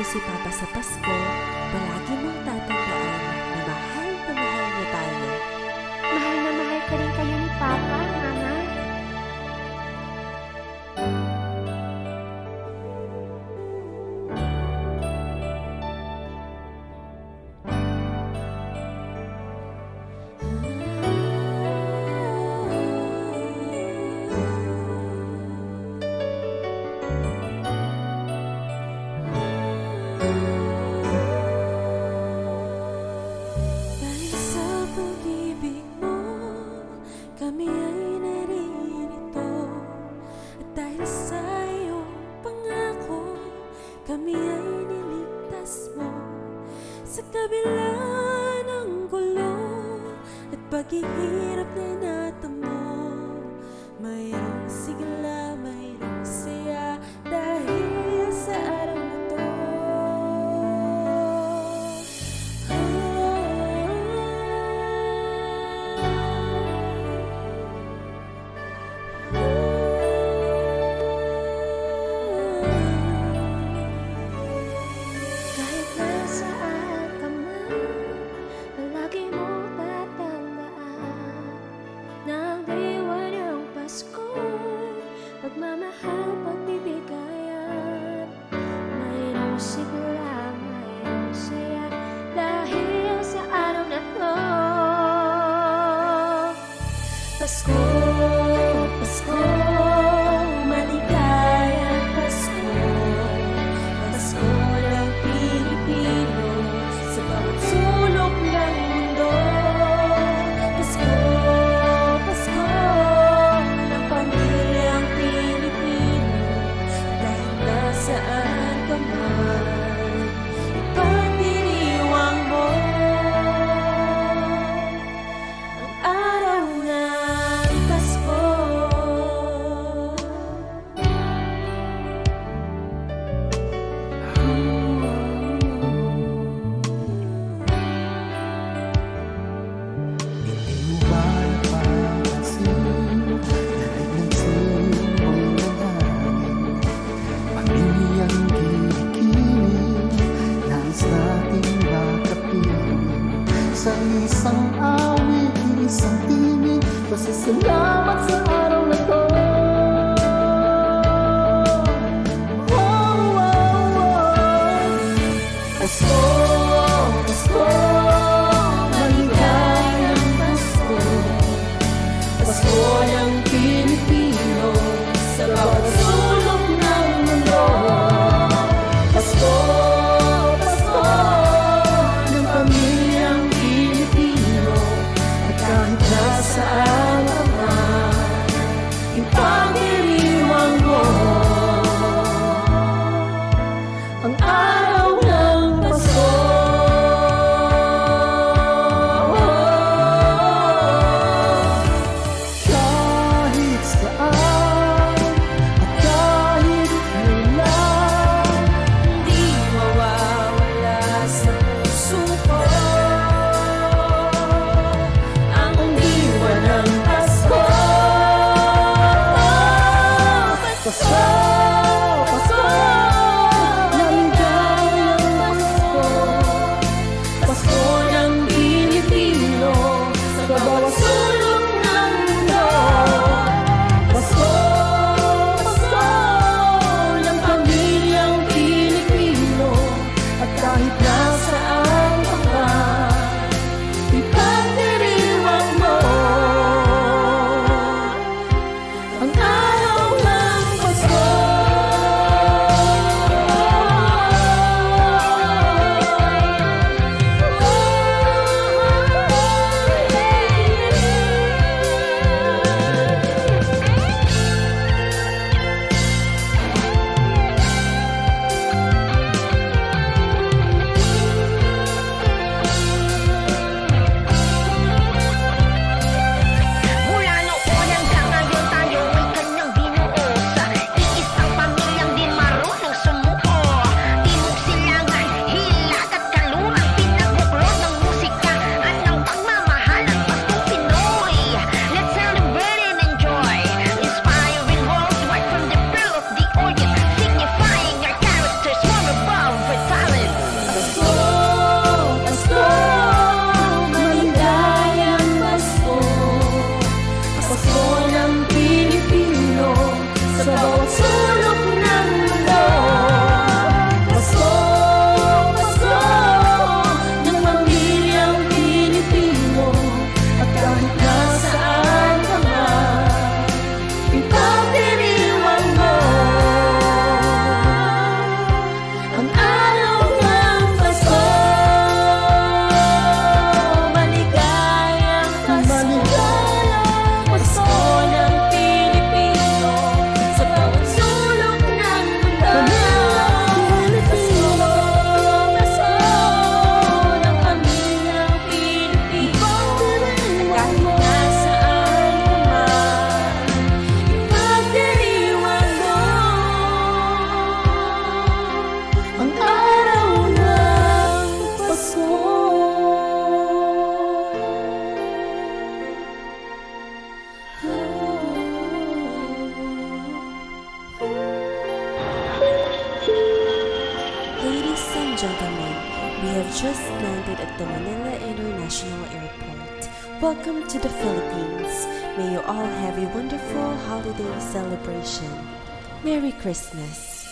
mo si Papa sa Pasko, palagi mong tatandaan na mahal niya tayo. Mahal na mahal ka rin kayo ni Papa, Mama. Dahil sa pag-ibig mo, kami ay naririto. At dahil sa iyong pangako, kami ay niligtas mo. Sa kabila ng gulo at paghihirap na natamo, mayroong sigla, mayroong saya dahil sa araw na to. Kahit nasaan ka man, palagi mo tatandaan na ang diwa ng Pasko'y pagmamahal, pagbibigayan. Mayroong sigla, mayroong saya dahil sa araw na to. Pasko, Pasko, maligayang Pasko. Pasko ng Pilipino sa bawat sulok ng mundo. Pasko, Pasko ng pamilyang Pilipino. Dahil nasaan ka man, ipagdiriwang mo ang araw ng Pasko. Hindi mo ba napapansin? Daig ng simbong nangyari, pamilyang kikinig, nais nating bakapin. Sa isang awit, isang tinig, pasasalamat sa araw na to. Oh, oh, oh. Pasko, Pasko, maligayang Pasko. Pasko ng Pilipino sa bawat sulok ng mundo. Pasko, Pasko ng pamilyang Pilipino. At kahit nasaan ka man, sa bawat sulok ng mundo. Pasko, Pasko ng pamilyang Pilipino, at kahit nasaan ka man, ipagdiriwang mo ang araw ng Pasko. Maligayang Pasko, Pasko ng Pilipino, sa bawat sulok ng mundo. Pasko, Pasko ng pamilyang Pilipino, kahit nasaan ka man, ipagdiriwang mo ang araw ng Pasko. Ladies and gentlemen, we have just landed at the Manila International Airport. Welcome to the Philippines. May you all have a wonderful holiday celebration. Merry Christmas.